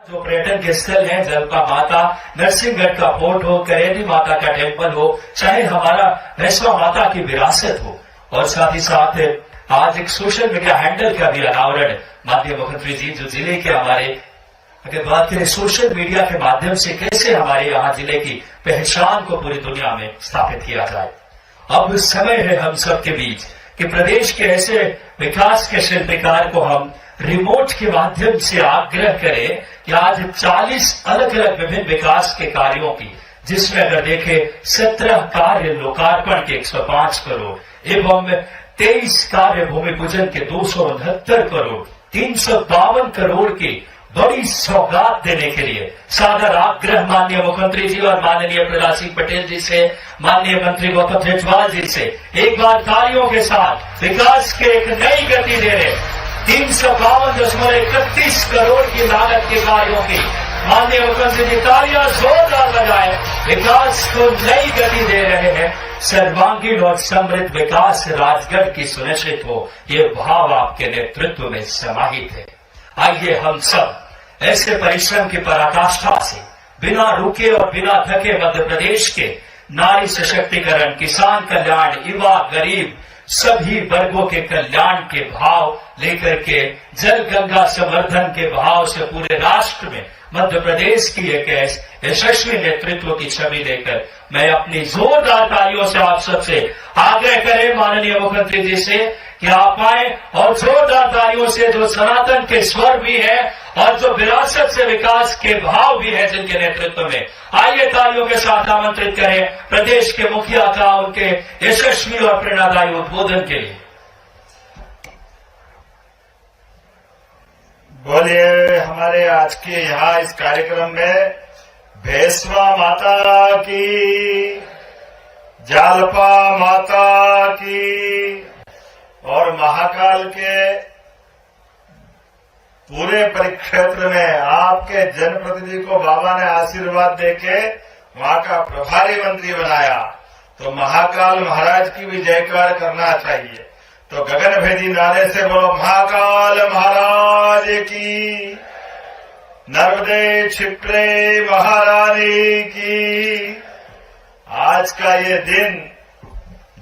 जो पर्यटन के स्थल हैं, जलपा माता, नरसिंहगढ़ का फोर्ट हो, करेली माता का टेम्पल हो, चाहे हमारा वैष्णो माता की विरासत हो, और साथ ही साथ आज एक सोशल मीडिया हैंडल का भी अनावरण माननीय मुख्यमंत्री जी जो जिले के हमारे, अगर बात करें सोशल मीडिया के माध्यम से कैसे हमारे यहाँ जिले की पहचान को पूरी दुनिया में स्थापित किया जाए। अब समय है हम सबके बीच कि प्रदेश के ऐसे विकास के शिल्पकार को हम रिमोट के माध्यम से आग्रह करें कि आज 40 अलग अलग विभिन्न विकास के कार्यों की, जिसमें अगर देखें 17 कार्य लोकार्पण के 105 करोड़ एवं 23 कार्य भूमि पूजन के 269 करोड़, 352 करोड़ की बड़ी सौगात देने के लिए सादर आग्रह माननीय मुख्यमंत्री जी और माननीय प्रहलाद सिंह पटेल जी से, माननीय मंत्री गौतम जयसवाल जी से एक बार तालियों के साथ विकास के एक नई गति दे रहे 352.31 करोड़ की लागत के कार्यों की माननीय मुख्यमंत्री जी तालियां जोरदार बजाए विकास को नई गति दे रहे हैं। सर्वांगीण और समृद्ध विकास राजगढ़ की सुनिश्चित हो, ये भाव आपके नेतृत्व में समाहित है। आइए हम सब ऐसे परिश्रम की पराकाष्ठा से बिना रुके और बिना थके मध्य प्रदेश के नारी सशक्तिकरण, किसान कल्याण, युवा, गरीब सभी वर्गों के कल्याण के भाव लेकर के जल गंगा संवर्धन के भाव से पूरे राष्ट्र में मध्य प्रदेश की एक यशस्वी नेतृत्व की छवि लेकर मैं अपनी जोरदार तालियों से आप सबसे आग्रह करें माननीय मुख्यमंत्री जी से कि आप आए और जोरदार तालियों से जो सनातन के स्वर भी है और जो विरासत से विकास के भाव भी है जिनके नेतृत्व में, आइए तालियों के साथ आमंत्रित करें प्रदेश के मुखिया का उनके यशस्वी और प्रेरणादायी उद्बोधन के लिए। बोलिए हमारे आज के यहाँ इस कार्यक्रम में भैसवा माता की, जालपा माता की और महाकाल के पूरे परिक्षेत्र में आपके जनप्रतिनिधि को बाबा ने आशीर्वाद देके वहां का प्रभारी मंत्री बनाया, तो महाकाल महाराज की भी जयकार करना चाहिए। तो गगन भेदी नारे से बोलो महाकाल महाराज की, नर्मदे क्षिप्रे महारानी की। आज का ये दिन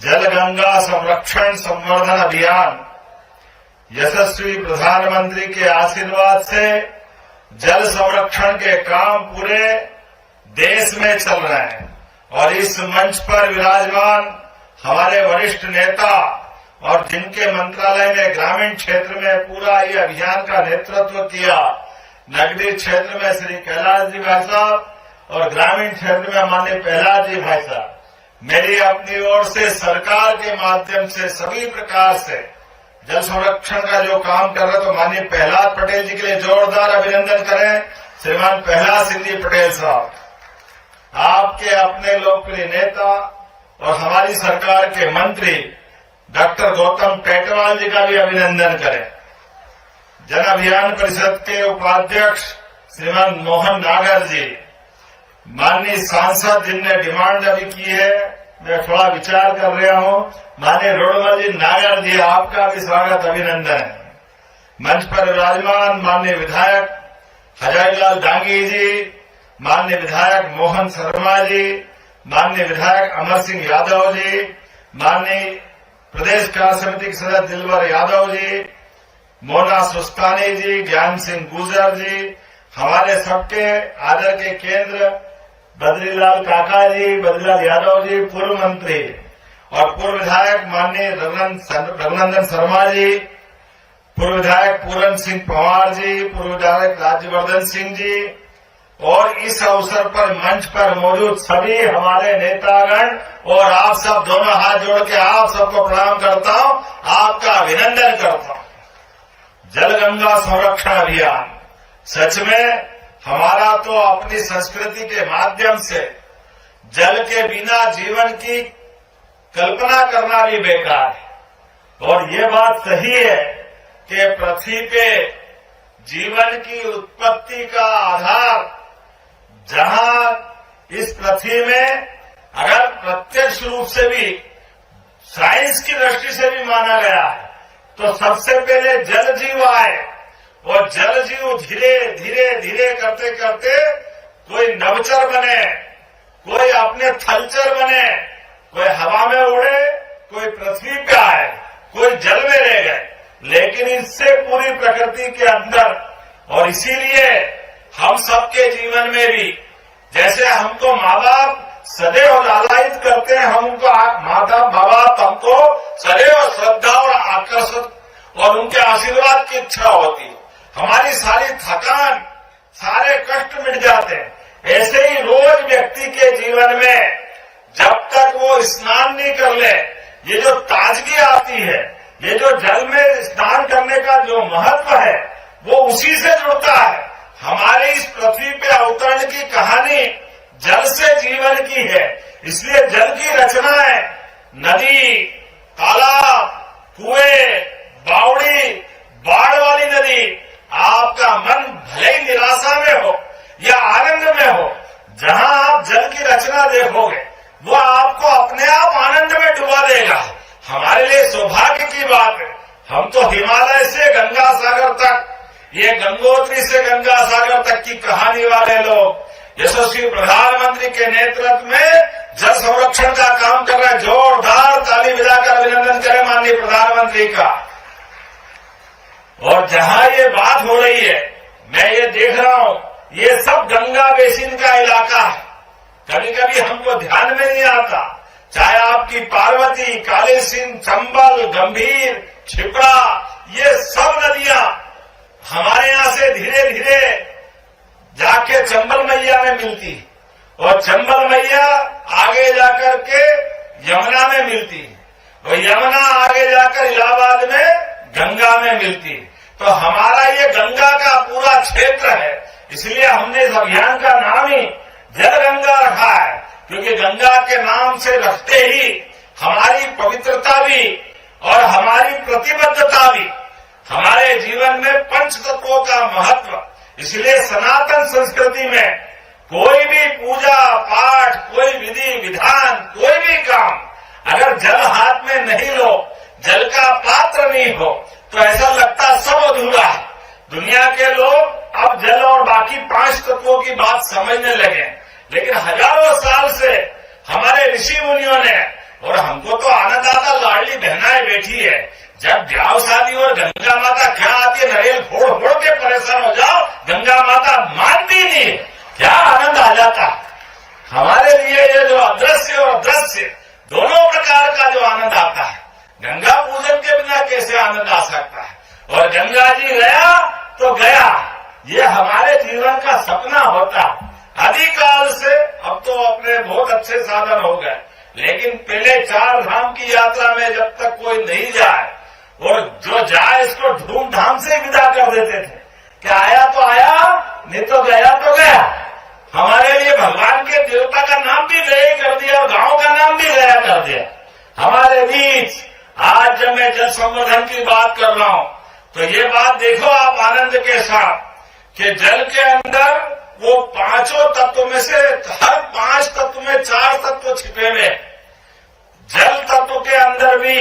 जल गंगा संरक्षण संवर्धन अभियान यशस्वी प्रधानमंत्री के आशीर्वाद से जल संरक्षण के काम पूरे देश में चल रहे हैं और इस मंच पर विराजमान हमारे वरिष्ठ नेता और जिनके मंत्रालय ने ग्रामीण क्षेत्र में पूरा ये अभियान का नेतृत्व किया, नगरीय क्षेत्र में श्री कैलाश जी भाई साहब और ग्रामीण क्षेत्र में माननीय प्रहलाद जी भाई साहब, मेरी अपनी ओर से सरकार के माध्यम से सभी प्रकार से जल संरक्षण का जो काम कर रहे तो माननीय प्रहलाद पटेल जी के लिए जोरदार अभिनंदन करें। श्रीमान प्रहलाद सिंह जी पटेल साहब, आपके अपने लोकप्रिय नेता और हमारी सरकार के मंत्री डॉक्टर गौतम टेटवाल जी का भी अभिनंदन करें। जन अभियान परिषद के उपाध्यक्ष श्रीमान मोहन नागर जी, माननीय सांसद जिनने डिमांड अभी की है, मैं थोड़ा विचार कर रहा हूं, माननीय रोडमल जी नागर जी, आपका भी स्वागत अभिनंदन है। मंच पर विराजमान माननीय विधायक हजारीलाल डांगी जी, माननीय विधायक मोहन शर्मा जी, माननीय विधायक अमर सिंह यादव जी, माननीय प्रदेश कार्य समिति के सदस्य दिलवर यादव जी, मोना सुस्तानी जी, ज्ञान सिंह गुजर जी, हमारे सबके आदर के केंद्र बद्रीलाल काका जी, बद्रीलाल यादव जी, पूर्व मंत्री और पूर्व विधायक माननीय रघुनंदन शर्मा जी, पूर्व विधायक पूरन सिंह पंवार जी, पूर्व विधायक राज्यवर्धन सिंह जी और इस अवसर पर मंच पर मौजूद सभी हमारे नेतागण और आप सब, दोनों हाथ जोड़ के आप सबको प्रणाम करता हूं, आपका अभिनंदन करता हूं। जल गंगा संरक्षण अभियान सच में हमारा तो अपनी संस्कृति के माध्यम से जल के बिना जीवन की कल्पना करना भी बेकार है और ये बात सही है कि पृथ्वी पे जीवन की उत्पत्ति का आधार जहां इस पृथ्वी में अगर प्रत्यक्ष रूप से भी साइंस की दृष्टि से भी माना गया है तो सबसे पहले जल जीव आए और जल जीव धीरे धीरे धीरे करते करते कोई नभचर बने, कोई अपने थलचर बने, कोई हवा में उड़े, कोई पृथ्वी पे आए, कोई जल में रह गए, लेकिन इससे पूरी प्रकृति के अंदर। और इसीलिए हम सबके जीवन में भी जैसे हमको माँ बाप सदैव लालायित करते हैं, हम उनको माता बाप हमको सदैव श्रद्धा और आकर्षित और उनके आशीर्वाद की इच्छा होती है, हमारी सारी थकान सारे कष्ट मिट जाते हैं। ऐसे ही रोज व्यक्ति के जीवन में जब तक वो स्नान नहीं कर ले, ये जो ताजगी आती है, ये जो जल में स्नान करने का जो महत्व है वो उसी से जुड़ता है। हमारे इस पृथ्वी पे अवतरण की कहानी जल से जीवन की है। इसलिए जल की रचनाएं नदी, तालाब, कुएं, बावड़ी, बाढ़ वाली नदी, आपका मन भले ही निराशा में हो या आनंद में हो, जहां आप जल की रचना देखोगे वो आपको अपने आप आनंद में डुबा देगा। हमारे लिए सौभाग्य की बात है, हम तो हिमालय से गंगा सागर तक, ये गंगोत्री से गंगा सागर तक की कहानी वाले लोग यशस्वी प्रधानमंत्री के नेतृत्व में जल संरक्षण का काम कर रहे हैं। जोरदार ताली बजाकर अभिनंदन करें माननीय प्रधानमंत्री का। और जहां ये बात हो रही है, मैं ये देख रहा हूं, ये सब गंगा बेसिन का इलाका है। कभी कभी हमको ध्यान में नहीं आता, चाहे आपकी पार्वती, काली सिंध, चंबल, गंभीर, क्षिप्रा, ये सब नदियां हमारे यहां से धीरे धीरे जाके चंबल मैया में मिलती, और चंबल मैया आगे जाकर के यमुना में मिलती, और यमुना आगे जाकर इलाहाबाद में गंगा में मिलती। तो हमारा ये गंगा का पूरा क्षेत्र है, इसलिए हमने इस अभियान का नाम ही जल गंगा रखा है, क्योंकि गंगा के नाम से रखते ही हमारी पवित्रता भी और हमारी प्रतिबद्धता भी, हमारे जीवन में पंच तत्वों का महत्व। इसलिए सनातन संस्कृति में कोई भी पूजा पाठ, कोई विधि विधान, कोई भी काम अगर जल हाथ में नहीं लो, जल का पात्र नहीं हो, तो ऐसा लगता सब अधूरा है। दुनिया के लोग अब जल और बाकी 5 तत्वों की बात समझने लगे, लेकिन हजारों साल से हमारे ऋषि मुनियों ने, और हमको तो आनंदाता लाडली बहनाएं बैठी है, जब ब्याह शादी और गंगा माता क्या आती है, नरेल फोड़ फोड़ के परेशान हो जाओ, गंगा माता मानती नहीं, क्या आनंद आ जाता। हमारे लिए ये जो अदृश्य और दृश्य दोनों प्रकार का जो आनंद आता है, गंगा पूजन के बिना कैसे आनंद आ सकता है। और गंगा जी गया तो गया, ये हमारे जीवन का सपना होता है। आदिकाल से अब तो अपने बहुत अच्छे साधन हो गए, लेकिन पहले 4 धाम की यात्रा में जब तक कोई नहीं जाए, और जो जाए इसको धूमधाम से विदा कर देते थे कि आया तो आया, नहीं तो गया तो गया। हमारे लिए भगवान के देवता का नाम भी गए कर दिया और गांव का नाम भी गया कर दिया। हमारे बीच आज जब मैं जल संवर्धन की बात कर रहा हूं, तो ये बात देखो आप आनंद के साथ कि जल के अंदर वो 5 तत्व में से हर 5 तत्व में 4 तत्व छिपे हुए। जल तत्व के अंदर भी,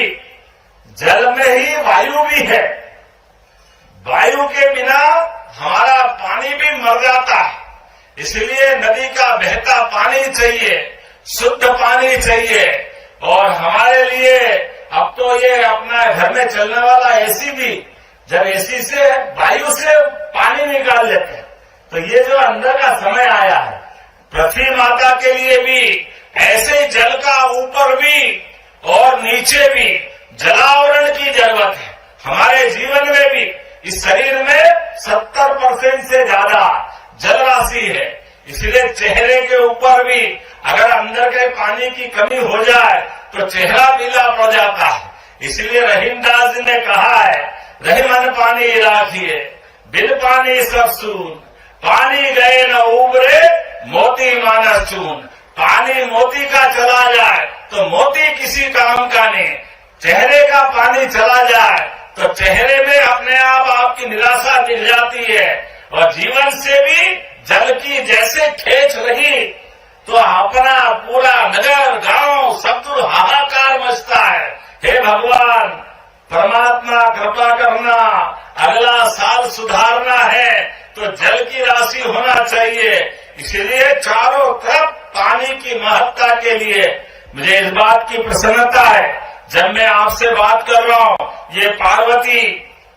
जल में ही वायु भी है, वायु के बिना हमारा पानी भी मर जाता है। इसलिए नदी का बहता पानी चाहिए, शुद्ध पानी चाहिए। और हमारे लिए अब तो ये अपना घर में चलने वाला एसी भी, जब एसी से वायु से पानी निकाल लेते हैं, तो ये जो अंदर का समय आया है, पृथ्वी माता के लिए भी ऐसे ही जल का ऊपर भी और नीचे भी जलावरण की जरूरत है। हमारे जीवन में भी इस शरीर में 70% से ज्यादा जल राशि है। इसलिए चेहरे के ऊपर भी अगर अंदर के पानी की कमी हो जाए तो चेहरा पीला पड़ जाता है। इसलिए रहीमदास जी ने कहा है, रही मन पानी राखिए, बिन पानी सब सून, पानी गए न उबरे, मोती मानस चून। पानी मोती का चला जाए तो मोती किसी काम का नहीं, चेहरे का पानी चला जाए तो चेहरे में अपने आप आपकी निराशा दिख जाती है। और जीवन से भी जल की जैसे खेच रही तो अपना पूरा नगर गांव सब दूर हाहाकार मचता है। हे भगवान परमात्मा कृपा करना, अगला साल सुधारना है तो जल की राशि होना चाहिए। इसलिए चारों तरफ पानी की महत्ता के लिए मुझे इस बात की प्रसन्नता है, जब मैं आपसे बात कर रहा हूं, ये पार्वती,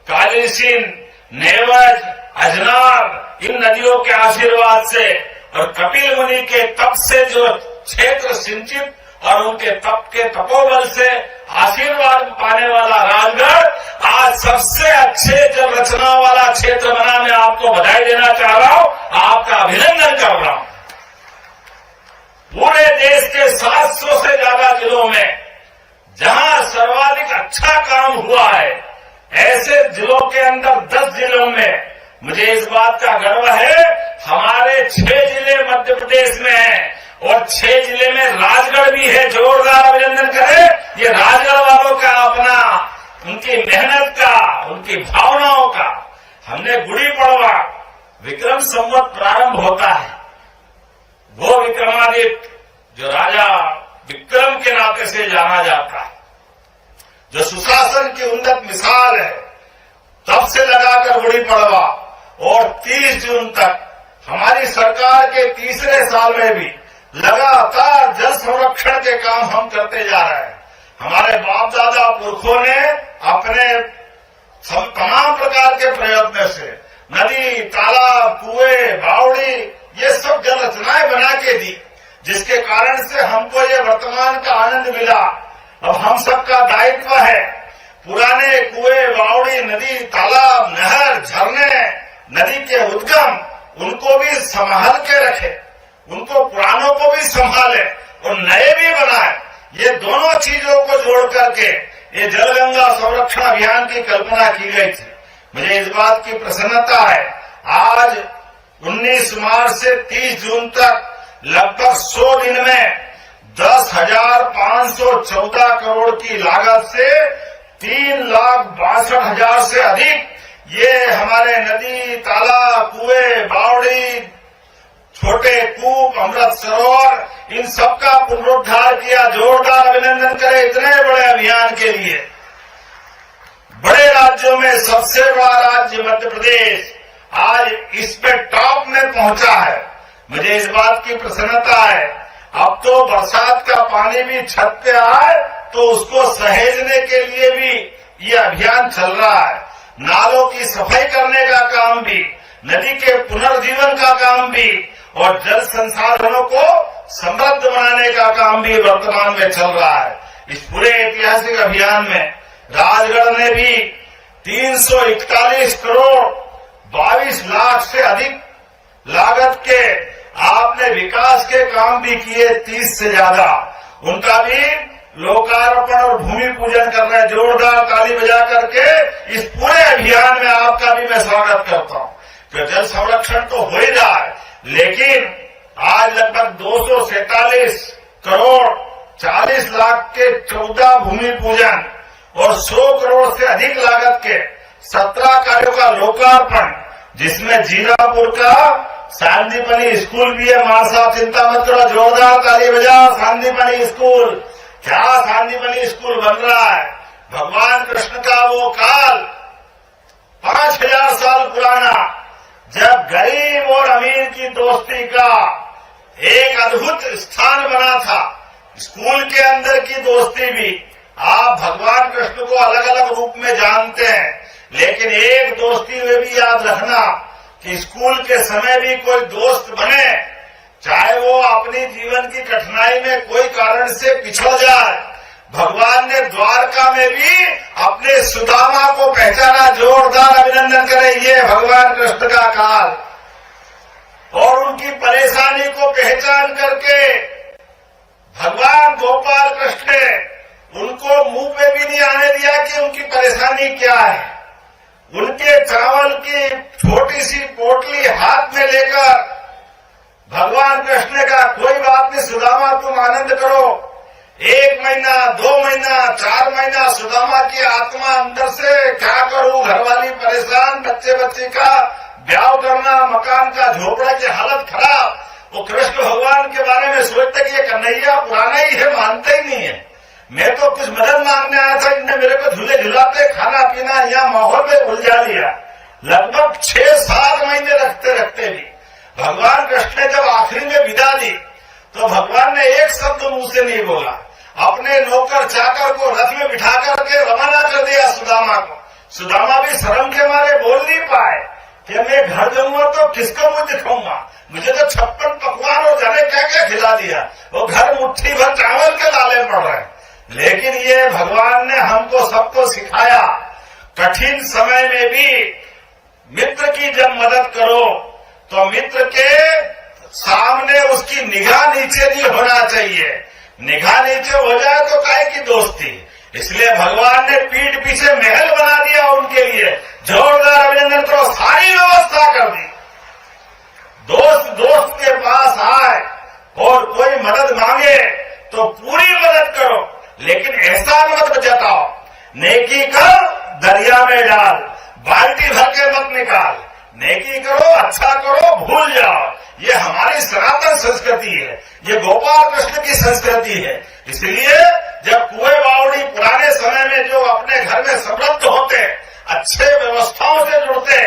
कालीसिंध, नेवज, अजनार, इन नदियों के आशीर्वाद से और कपिल मुनि के तप से जो क्षेत्र सिंचित और उनके तप के तपोबल से आशीर्वाद पाने वाला राजगढ़ आज सबसे अच्छे जल रचना वाला क्षेत्र बना। मैं आपको बधाई देना चाह रहा हूं, आपका अभिनंदन कर रहा हूं। पूरे देश के 700 से ज्यादा जिलों में जहां सर्वाधिक अच्छा काम हुआ है, ऐसे जिलों के अंदर 10 जिलों में मुझे इस बात का गर्व है, हमारे 6 जिले मध्य प्रदेश में हैं और 6 जिले में राजगढ़ भी है। जोरदार अभिनंदन करें ये राजगढ़ वालों का, अपना उनकी मेहनत का, उनकी भावनाओं का। हमने गुड़ी पड़वा विक्रम संवत प्रारंभ होता है, वो विक्रमादित्य जो राजा विक्रम के नाते से जाना जाता है, जो सुशासन की उन्नत मिसाल है, तब से लगाकर गुड़ी पड़वा और 30 जून तक हमारी सरकार के तीसरे साल में भी लगातार जल संरक्षण के काम हम करते जा रहे हैं। हमारे बाप दादा पुरखों ने अपने तमाम प्रकार के प्रयत्न से नदी, तालाब, कुएं, बावड़ी ये सब जल रचनाएं बना के दी, जिसके कारण से हमको ये वर्तमान का आनंद मिला। अब हम सबका दायित्व है पुराने कुएं, बावड़ी, नदी, तालाब, नहर, झरने, नदी के उद्गम, उनको भी संभाल के रखे, उनको पुरानों को भी संभाले और नए भी बनाए। ये दोनों चीजों को जोड़ करके ये जलगंगा संरक्षण अभियान की कल्पना की गई थी। मुझे इस बात की प्रसन्नता है, आज 19 मार्च से 30 जून तक लगभग 100 दिन में 10,514 करोड़ की लागत से 3,62,000 से अधिक ये हमारे नदी, तालाब, कुएं, बावड़ी, छोटे कूप, अमृत सरोवर, इन सबका पुनरुद्धार किया। जोरदार अभिनंदन करें इतने बड़े अभियान के लिए। बड़े राज्यों में सबसे बड़ा राज्य मध्य प्रदेश आज इस पे टॉप में पहुंचा है। मुझे इस बात की प्रसन्नता है, अब तो बरसात का पानी भी छत पे आए तो उसको सहेजने के लिए भी ये अभियान चल रहा है। नालों की सफाई करने का काम भी, नदी के पुनर्जीवन का काम भी और जल संसाधनों को समृद्ध बनाने का काम भी वर्तमान में चल रहा है। इस पूरे ऐतिहासिक अभियान में राजगढ़ ने भी 341 करोड़ 22 लाख से अधिक लागत के आपने विकास के काम भी किए, 30 से ज्यादा। उनका भी लोकार्पण और भूमि पूजन कर रहे हैं। जोरदार ताली बजा करके इस पूरे अभियान में आपका भी मैं स्वागत करता हूं। तो जल संरक्षण तो हो ही रहा है, लेकिन आज लगभग 247 करोड़ 40 लाख के 14 भूमि पूजन और 100 करोड़ से अधिक लागत के 17 कार्यों का लोकार्पण, जिसमें जीरापुर का सांदीपनी स्कूल भी है। मां साहब चिंता मत करो, जोरदार ताली बजाओ। सांदीपनी स्कूल, क्या सांदीपनी स्कूल बन रहा है। भगवान कृष्ण का वो काल 5000 साल पुराना, जब गरीब और अमीर की दोस्ती का एक अद्भुत स्थान बना था। स्कूल के अंदर की दोस्ती भी, आप भगवान कृष्ण को अलग अलग रूप में जानते हैं, लेकिन एक दोस्ती में भी याद रखना कि स्कूल के समय भी कोई दोस्त बने, चाहे वो अपनी जीवन की कठिनाई में कोई कारण से पिछड़ जाए। भगवान ने द्वारका में भी अपने सुदामा को पहचाना। जोरदार अभिनंदन करें ये भगवान कृष्ण का काल। और उनकी परेशानी को पहचान करके भगवान गोपाल कृष्ण ने उनको मुंह पे भी नहीं आने दिया कि उनकी परेशानी क्या है। उनके चावल की छोटी सी पोटली हाथ में लेकर भगवान कृष्ण ने कहा, कोई बात नहीं सुदामा, तुम आनंद करो। 1 महीना, 2 महीना, 4 महीना सुदामा की आत्मा अंदर से, क्या करूं, घरवाली परेशान, बच्चे का ब्याह करना, मकान का झोपड़ा की हालत खराब। वो कृष्ण भगवान के बारे में सोचते कि ये कन्हैया पुराना ही है, मानते ही नहीं है। मैं तो कुछ मदद मांगने आया था, इनने मेरे को झूले झुलाते खाना पीना यहाँ माहौल में उलझा लिया। लगभग 6-7 महीने रखते रखते भी भगवान कृष्ण ने जब आखिरी में विदा दी तो भगवान ने एक शब्द मुंह से नहीं बोला। अपने नौकर चाकर को रथ में बिठा करके रवाना कर दिया सुदामा को। सुदामा भी शर्म के मारे बोल नहीं पाए कि मैं घर जाऊंगा तो किसको मुंह दिखाऊंगा, मुझे तो 56 पकवान और जाने क्या क्या खिला दिया, वो घर मुट्ठी भर चावल के लाले पड़ रहे हैं। लेकिन ये भगवान ने हमको सबको सिखाया, कठिन समय में भी मित्र की जब मदद करो तो मित्र के सामने उसकी निगाह नीचे नहीं होना चाहिए। निगाह नीचे हो जाए तो काहे की दोस्ती। इसलिए भगवान ने पीठ पीछे महल बना दिया उनके लिए। जोरदार अभिनंदन करो, सारी व्यवस्था कर दी। दोस्त दोस्त के पास आए और कोई मदद मांगे तो पूरी मदद करो, लेकिन एहसान मत जताओ। नेकी कर दरिया में डाल, बाल्टी भर के मत निकाल। नेकी करो, अच्छा करो, भूल जाओ। ये हमारी सनातन संस्कृति है, ये गोपाल कृष्ण की संस्कृति है। इसलिए जब कुएं बावड़ी पुराने समय में जो अपने घर में समृद्ध होते, अच्छे व्यवस्थाओं से जुड़ते,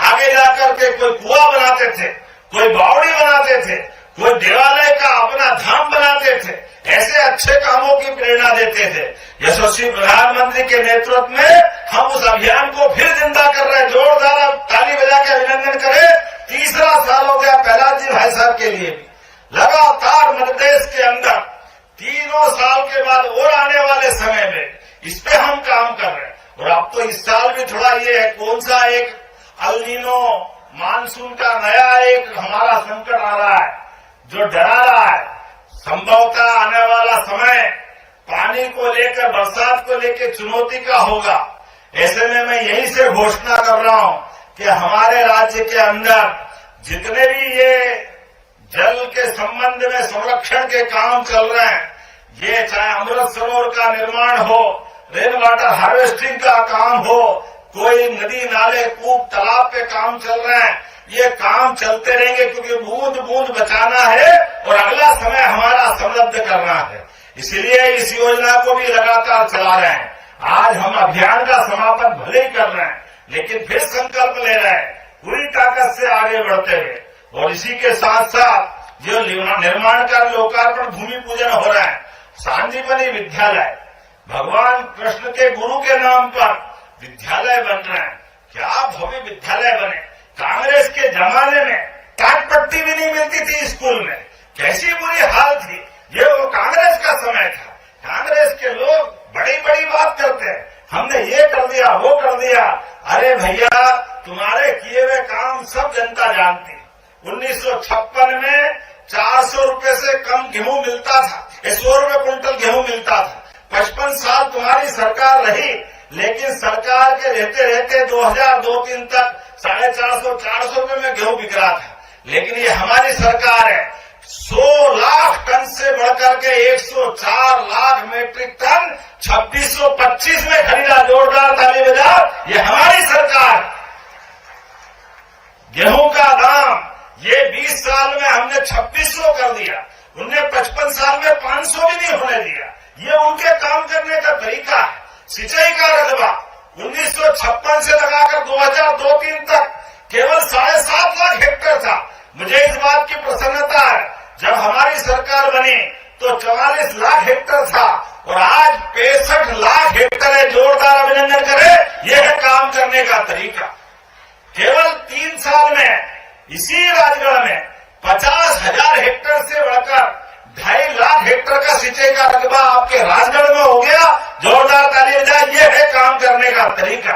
आगे जाकर के कोई कुआं बनाते थे, कोई बावड़ी बनाते थे, कोई देवालय का अपना धाम बनाते थे, ऐसे अच्छे कामों की प्रेरणा देते थे। यशस्वी प्रधानमंत्री के नेतृत्व में हम उस अभियान को फिर जिंदा कर रहे हैं। जोरदार ताली बजा के अभिनंदन करें। तीसरा साल हो गया प्रहलाद जी भाई साहब के लिए भी। लगातार मध्य प्रदेश के अंदर 3 साल के बाद और आने वाले समय में इस पे हम काम कर रहे हैं। और अब तो इस साल भी थोड़ा ये है, कौन सा एक अल नीनो मानसून का नया एक हमारा संकट आ रहा है जो डरा रहा है। संभवतः आने वाला समय पानी को लेकर, बरसात को लेकर चुनौती का होगा। ऐसे में मैं यहीं से घोषणा कर रहा हूं कि हमारे राज्य के अंदर जितने भी ये जल के संबंध में संरक्षण के काम चल रहे हैं, ये चाहे अमृत सरोवर का निर्माण हो, रेन वाटर हार्वेस्टिंग का काम हो, कोई नदी नाले कूप तालाब पे काम चल रहे हैं, ये काम चलते रहेंगे क्योंकि बूंद बूंद बचाना है और अगला समय हमारा समृद्ध करना है। इसलिए इस योजना को भी लगातार चला रहे हैं। आज हम अभियान का समापन भले ही कर रहे हैं, लेकिन फिर संकल्प ले रहे हैं पूरी ताकत से आगे बढ़ते हुए। और इसी के साथ साथ जो निर्माण का लोकार्पण भूमि पूजन हो रहा है, सांदीपनि विद्यालय, भगवान कृष्ण के गुरु के नाम पर विद्यालय बन रहे हैं। क्या भव्य विद्यालय बने। कांग्रेस के जमाने में टाट पट्टी भी नहीं मिलती थी स्कूल में, कैसी बुरी हाल थी। ये वो कांग्रेस का समय था। कांग्रेस के लोग बड़ी बड़ी बात करते हैं, हमने ये कर दिया, वो कर दिया। अरे भैया, तुम्हारे किए हुए काम सब जनता जानती। 1956 में 400 रुपए से कम गेहूं मिलता था, 100 रुपए क्विंटल गेहूं मिलता था। 55 साल तुम्हारी सरकार रही, लेकिन सरकार के रहते रहते 2002-03 तक 450-400 रुपए में गेहूं बिक रहा था। लेकिन ये हमारी सरकार है, 100 लाख टन से बढ़कर के 104 लाख मीट्रिक टन 2625 में खरीदा। जोरदार ताली बजा, ये हमारी सरकार। गेहूं का दाम ये 20 साल में हमने 2600 कर दिया, उनने 55 साल में 500 भी नहीं होने दिया। ये उनके काम करने का तरीका है। सिंचाई का रकबा 1956 से लगाकर 2002-03 तक केवल 7.5 लाख हेक्टेयर था। मुझे इस बात की प्रसन्नता है, जब हमारी सरकार बनी तो 44 लाख हेक्टेयर था और आज 65 लाख हेक्टेयर है। जोरदार अभिनंदन करें। यह है काम करने का तरीका। केवल 3 साल में इसी राजगढ़ में 50,000 हेक्टेयर से बढ़कर 2.5 लाख हेक्टेयर का सिंचाई का रकबा आपके राजगढ़ में हो गया। जोरदार ताली बजाए। ये है काम करने का तरीका।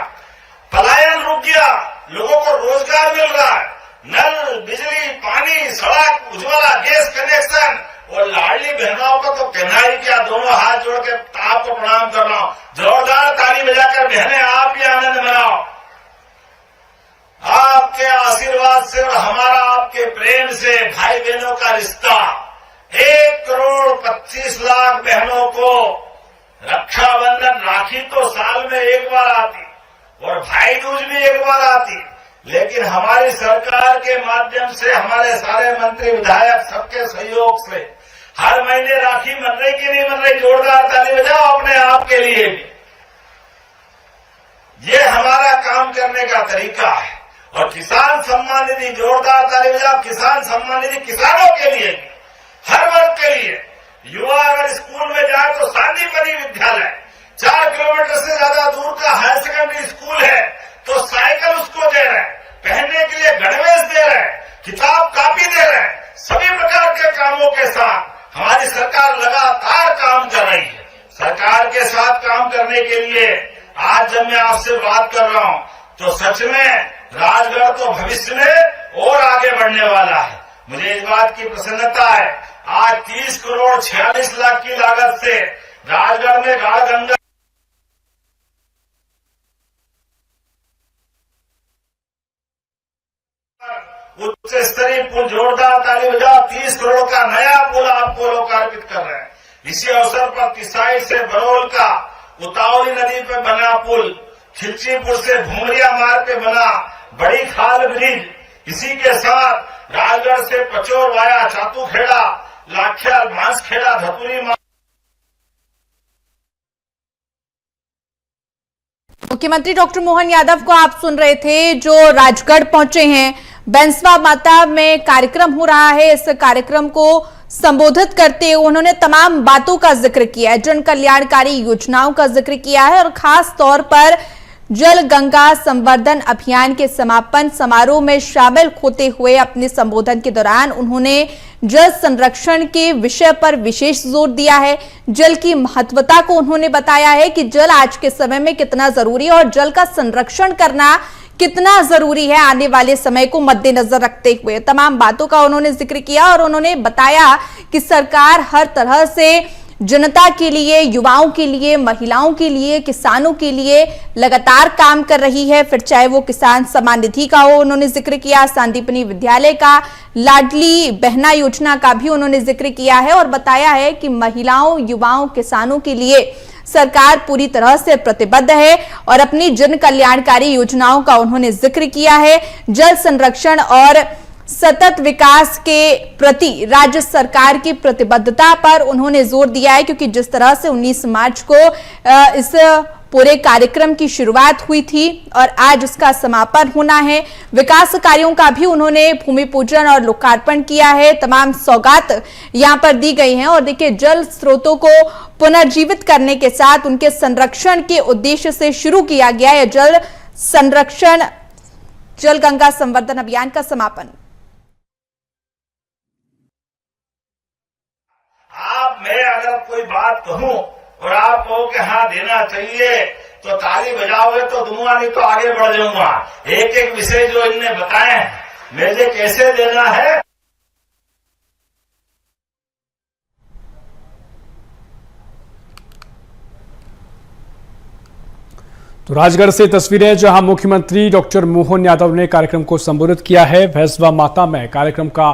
पलायन रुक गया, लोगों को रोजगार मिल रहा है। नल, बिजली, पानी, सड़क, उज्ज्वला गैस कनेक्शन और लाडली बहनों को तो कहना ही क्या। दोनों हाथ जोड़ के आपको प्रणाम कर रहा हूं। जोरदार ताली बजाकर बहनें आप भी आनंद मनाओ। आपके आशीर्वाद से और हमारा आपके प्रेम से भाई बहनों का रिश्ता 1,25,00,000 बहनों को रक्षाबंधन, राखी तो साल में एक बार आती और भाई दूज भी एक बार आती, लेकिन हमारी सरकार के माध्यम से, हमारे सारे मंत्री विधायक सबके सहयोग से हर महीने राखी बन रही कि नहीं बन रही? जोरदार ताली बजाओ अपने आप के लिए भी। ये हमारा काम करने का तरीका है। और किसान सम्मान निधि, जोरदार ताली बजाओ, किसान सम्मान निधि किसानों के लिए, हर वर्ग के लिए। युवा अगर स्कूल में जाए तो सांदीपनि विद्यालय 4 किलोमीटर से ज्यादा दूर का हायर सेकेंडरी स्कूल है, तो साइकिल उसको दे रहे हैं, पहनने के लिए गणवेश दे रहे हैं, किताब कापी दे रहे हैं। सभी प्रकार के कामों के साथ हमारी सरकार लगातार काम कर रही है। सरकार के साथ काम करने के लिए आज जब मैं आपसे बात कर रहा हूं तो सच में राजगढ़ तो भविष्य में और आगे बढ़ने वाला है। मुझे इस बात की प्रसन्नता है, आज 30 करोड़ 46 लाख की लागत से राजगढ़ में गाढ़गंगा उच्च स्तरीय पुल, जोरदार ताली बजाओ, 30 करोड़ का नया पुल आपको लोकार्पित कर रहे हैं। इसी अवसर पर तिसाइड से बरौल का उतावली नदी पे बना पुल, खिलचीपुर से भूमरिया मार्ग पे बना बड़ी खाल ब्रिज, इसी के साथ राजगढ़ से पचोर वाया चातुखेड़ा, लाखिया, बांसखेड़ा, धतुरी। मुख्यमंत्री डॉक्टर मोहन यादव को आप सुन रहे थे, जो राजगढ़ पहुंचे हैं। बैंसवा माता में कार्यक्रम हो रहा है। इस कार्यक्रम को संबोधित करते हुए उन्होंने तमाम बातों का जिक्र किया है, जन कल्याणकारी योजनाओं का जिक्र किया है और खास तौर पर जल गंगा संवर्धन अभियान के समापन समारोह में शामिल होते हुए अपने संबोधन के दौरान उन्होंने जल संरक्षण के विषय पर विशेष जोर दिया है। जल की महत्वता को उन्होंने बताया है कि जल आज के समय में कितना जरूरी है और जल का संरक्षण करना कितना जरूरी है आने वाले समय को मद्देनजर रखते हुए। तमाम बातों का उन्होंने जिक्र किया और उन्होंने बताया कि सरकार हर तरह से जनता के लिए, युवाओं के लिए, महिलाओं के लिए, किसानों के लिए लगातार काम कर रही है, फिर चाहे वो किसान सम्मान निधि का हो। उन्होंने जिक्र किया सांदीपनि विद्यालय का, लाडली बहना योजना का भी उन्होंने जिक्र किया है और बताया है कि महिलाओं, युवाओं, किसानों के लिए सरकार पूरी तरह से प्रतिबद्ध है और अपनी जन कल्याणकारी योजनाओं का उन्होंने जिक्र किया है। जल संरक्षण और सतत विकास के प्रति राज्य सरकार की प्रतिबद्धता पर उन्होंने जोर दिया है, क्योंकि जिस तरह से 19 मार्च को इस पूरे कार्यक्रम की शुरुआत हुई थी और आज उसका समापन होना है। विकास कार्यों का भी उन्होंने भूमि पूजन और लोकार्पण किया है। तमाम सौगात यहां पर दी गई हैं और देखिए, जल स्रोतों को पुनर्जीवित करने के साथ उनके संरक्षण के उद्देश्य से शुरू किया गया है जल संरक्षण, जल गंगा संवर्धन अभियान का समापन। मैं अगर कोई बात कहूं और आप कहो कि हाँ देना चाहिए तो ताली बजाओगे तो दूंगा, नहीं तो आगे बढ़ जाऊंगा। एक एक विषय जो इनने बताए मुझे कैसे देना है। तो राजगढ़ से तस्वीरें जहां मुख्यमंत्री डॉक्टर मोहन यादव ने कार्यक्रम को संबोधित किया है। बैंसवा माता में कार्यक्रम का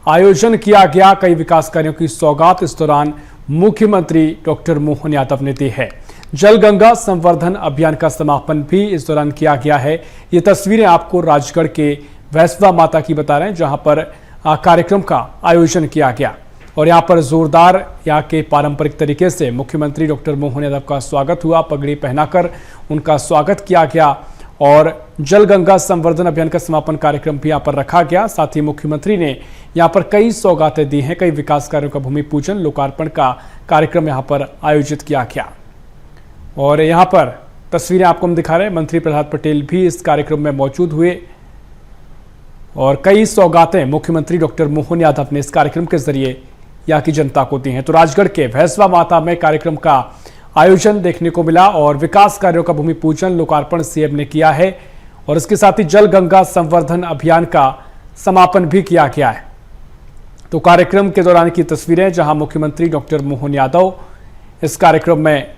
आयोजन किया गया, कई विकास कार्यों की सौगात इस दौरान मुख्यमंत्री डॉक्टर मोहन यादव ने दी है। जल गंगा संवर्धन अभियान का समापन भी इस दौरान किया गया है। ये तस्वीरें आपको राजगढ़ के बैंसवा माता की बता रहे हैं, जहां पर कार्यक्रम का आयोजन किया गया और यहां पर जोरदार यहाँ के पारंपरिक तरीके से मुख्यमंत्री डॉक्टर मोहन यादव का स्वागत हुआ। पगड़ी पहनाकर उनका स्वागत किया गया और जल गंगा संवर्धन अभियान का समापन कार्यक्रम भी यहाँ पर रखा गया। साथ ही मुख्यमंत्री ने यहाँ पर कई सौगातें दी हैं, कई विकास कार्यों का भूमि पूजन, लोकार्पण का कार्यक्रम यहाँ पर आयोजित किया गया। और यहाँ पर तस्वीरें आपको हम दिखा रहे हैं, मंत्री प्रहलाद पटेल भी इस कार्यक्रम में मौजूद हुए और कई सौगातें मुख्यमंत्री डॉक्टर मोहन यादव ने इस कार्यक्रम के जरिए यहाँ की जनता को दी हैं। तो राजगढ़ के बैंसवा माता में कार्यक्रम का आयोजन देखने को मिला और विकास कार्यों का भूमि पूजन, लोकार्पण सीएम ने किया है और इसके साथ ही जल गंगा संवर्धन अभियान का समापन भी किया गया है। तो कार्यक्रम के दौरान की तस्वीरें जहां मुख्यमंत्री डॉक्टर मोहन यादव इस कार्यक्रम में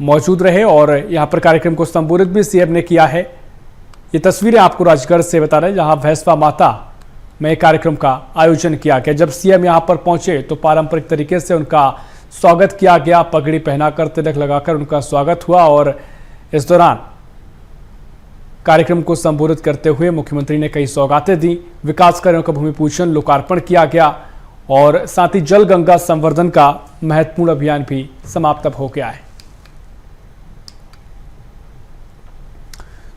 मौजूद रहे और यहां पर कार्यक्रम को संबोधित भी सीएम ने किया है। ये तस्वीरें आपको राजगढ़ से बता रहे हैं, जहां बैंसवा माता में कार्यक्रम का आयोजन किया गया। जब सीएम यहां पर पहुंचे तो पारंपरिक तरीके से उनका स्वागत किया गया, पगड़ी पहनाकर, तिलक लगाकर उनका स्वागत हुआ और इस दौरान कार्यक्रम को संबोधित करते हुए मुख्यमंत्री ने कई सौगातें दी, विकास कार्यों का भूमि पूजन, लोकार्पण किया गया और साथ ही जल गंगा संवर्धन का महत्वपूर्ण अभियान भी समाप्त अब हो गया है।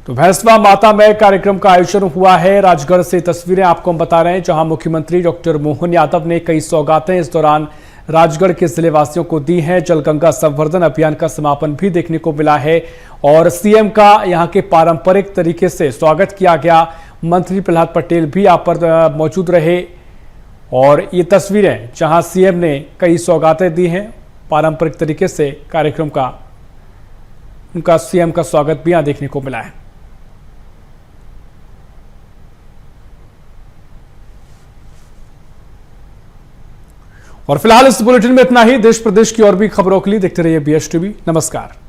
तो भैंसवा माता में कार्यक्रम का आयोजन हुआ है। राजगढ़ से तस्वीरें आपको हम बता रहे हैं, जहां मुख्यमंत्री डॉक्टर मोहन यादव ने कई सौगातें इस दौरान राजगढ़ के जिलेवासियों को दी हैं। जल गंगा संवर्धन अभियान का समापन भी देखने को मिला है और सीएम का यहां के पारंपरिक तरीके से स्वागत किया गया। मंत्री प्रहलाद पटेल भी यहाँ पर मौजूद रहे और ये तस्वीरें जहां सीएम ने कई सौगातें दी हैं, पारंपरिक तरीके से कार्यक्रम का उनका सीएम का स्वागत भी यहां देखने को मिला है। और फिलहाल इस बुलेटिन में इतना ही। देश प्रदेश की और भी खबरों के लिए देखते रहिए BH टीवी। नमस्कार।